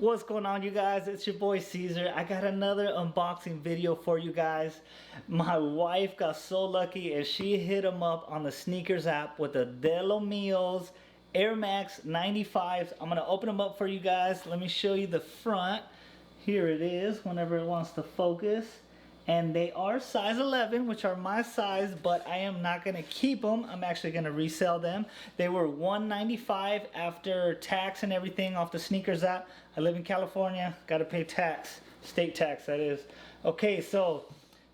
What's going on, you guys? It's your boy Caesar. I got another unboxing video for you guys. My wife got so lucky and she hit him up on the sneakers app with the De Lo Mio's Air Max 95s. I'm gonna open them up for you guys. Let me show you the front. Here it is whenever it wants to focus. And they are size 11, which are my size, but I am not gonna keep them. I'm actually gonna resell them. They were $195 after tax and everything off the sneakers app. I live in California, gotta pay tax, state tax that is. Okay, so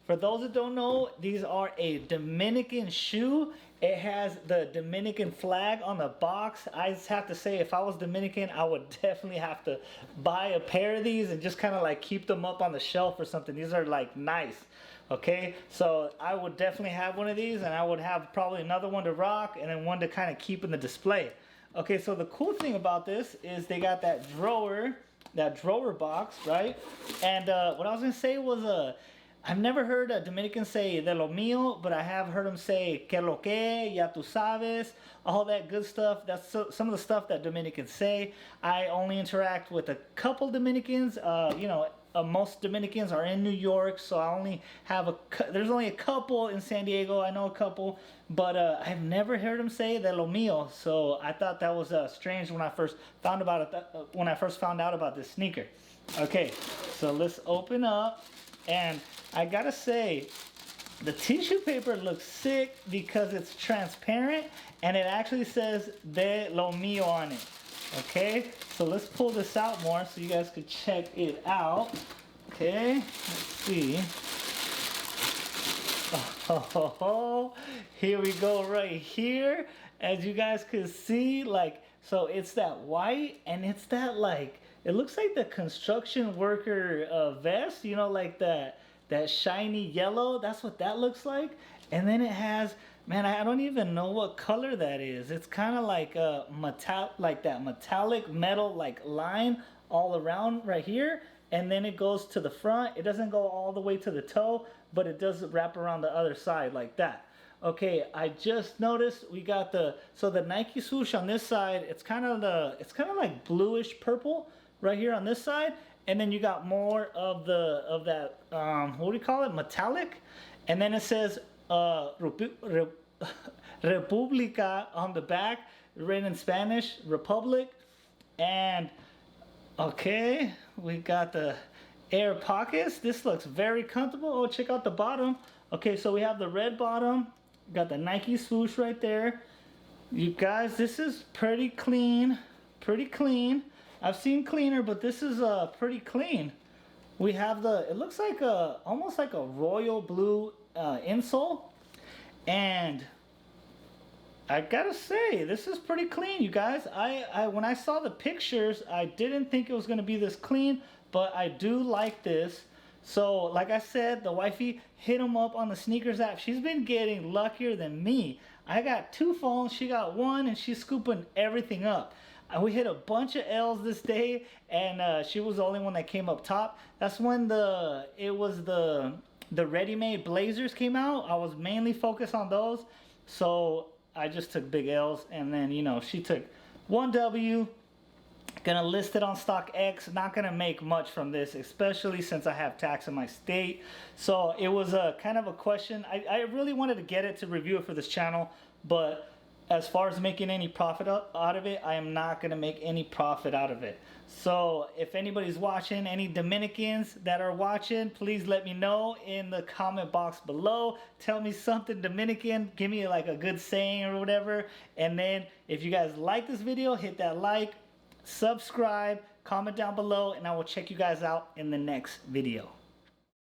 for those that don't know, these are a Dominican shoe. It has the Dominican flag on the box. I just have to say, if I was Dominican, I would definitely have to buy a pair of these and just kind of like keep them up on the shelf or something. These are like nice. Okay, so I would definitely have one of these, and I would have probably another one to rock and then one to kind of keep in the display. Okay, so the cool thing about this is they got that drawer box, right? And what I was gonna say was I've never heard a Dominican say de lo mío, but I have heard them say que lo que, ya tú sabes, all that good stuff. That's some of the stuff that Dominicans say. I only interact with a couple Dominicans. Most Dominicans are in New York, so I only have there's only a couple in San Diego. I know a couple, but I've never heard them say de lo mío. So I thought that was strange when I first found about it. When I first found out about this sneaker. Okay, so let's open up. And I gotta say, the tissue paper looks sick because it's transparent and it actually says De Lo Mio on it. Okay, so let's pull this out more so you guys can check it out. Okay, let's see. Oh, here we go right here. As you guys can see, like, so it's that white and it's that like, it looks like the construction worker vest, you know, like that shiny yellow. That's what that looks like. And then it has, man, I don't even know what color that is. It's kind of like like that metallic metal like line all around right here. And then it goes to the front. It doesn't go all the way to the toe, but it does wrap around the other side like that. Okay, I just noticed we got the Nike swoosh on this side. It's kind of like bluish purple right here on this side, and then you got more of that what do you call it, metallic, and then it says República on the back, written in Spanish, Republic. And okay, we got the air pockets. This looks very comfortable. Oh, check out the bottom. Okay, so we have the red bottom, got the Nike swoosh right there. You guys, this is pretty clean, I've seen cleaner, but this is pretty clean. We have it looks like almost like a royal blue insole. And I gotta say, this is pretty clean, you guys. When I saw the pictures, I didn't think it was gonna be this clean, but I do like this. So, like I said, the wifey hit him up on the sneakers app. She's been getting luckier than me. I got 2 phones, she got 1, and she's scooping everything up. We hit a bunch of L's this day, and she was the only one that came up top. That's when the ready-made blazers came out. I was mainly focused on those, so I just took big L's, and then, you know, she took 1 W. Gonna list it on StockX. Not gonna make much from this, especially since I have tax in my state. So it was a kind of a question. I really wanted to get it to review it for this channel, but as far as making any profit out of it, I am not gonna make any profit out of it. So if anybody's watching, any Dominicans that are watching, please let me know in the comment box below. Tell me something Dominican, give me like a good saying or whatever. And then if you guys like this video, hit that like, subscribe, comment down below, and I will check you guys out in the next video.